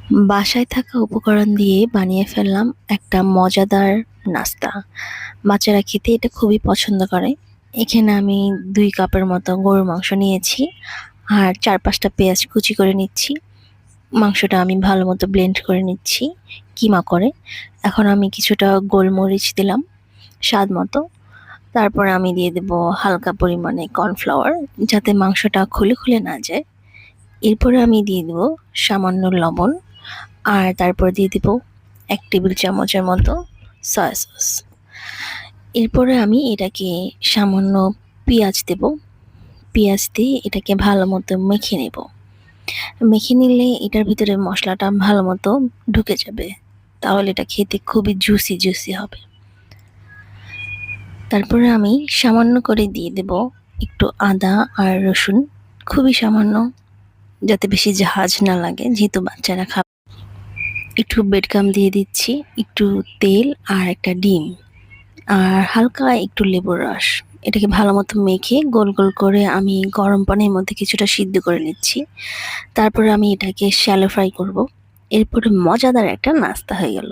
বাসায় থাকা উপকরণ দিয়ে বানিয়ে ফেললাম একটা মজাদার নাস্তা। বাচ্চারা খেতে এটা খুবই পছন্দ করে। এখানে আমি ২ কাপের মতো গরুর মাংস নিয়েছি আর ৪-৫ টা পেঁয়াজ কুচি করে নিচ্ছি। মাংসটা আমি ভালোমতো ব্লেন্ড করে নিচ্ছি কিমা করে। এখন আমি কিছুটা গোলমরিচ দিলাম স্বাদ মতো। তারপরে আমি দিয়ে দেব হালকা পরিমাণে কর্নফ্লাওয়ার যাতে মাংসটা খুলে না যায়। এরপরে আমি দিয়ে দেব সামান্য লবণ আর তারপর দিয়ে দিব ১ টেবিল চামচের মতো সয়া সস। এরপরে আমি এটাকে সামান্য পেঁয়াজ দেব। পেঁয়াজ দিয়ে এটাকে ভালোমতো মেখে নেব। মেখে নিলে এটার ভিতরে মসলাটা ভালোমতো ঢুকে যাবে। তাহলে এটা খেতে খুবই জুসি হবে। তারপরে আমি সামান্য করে দিয়ে দেব একটু আদা আর রসুন, খুবই সামান্য, যাতে বেশি ঝাঁঝ না লাগে যেহেতু বাচ্চারা খাবে। একটু ব্রেডক্রাম্ব দিয়ে দিচ্ছি, একটু তেল আর একটা ডিম আর হালকা একটু লেবুর রস। এটাকে ভালোমতো মেখে গোল করে আমি গরম পানির মধ্যে কিছুটা সিদ্ধ করে নিচ্ছি। তারপরে আমি এটাকে শ্যালো ফ্রাই করব। এরপরে মজাদার একটা নাস্তা হয়ে গেল।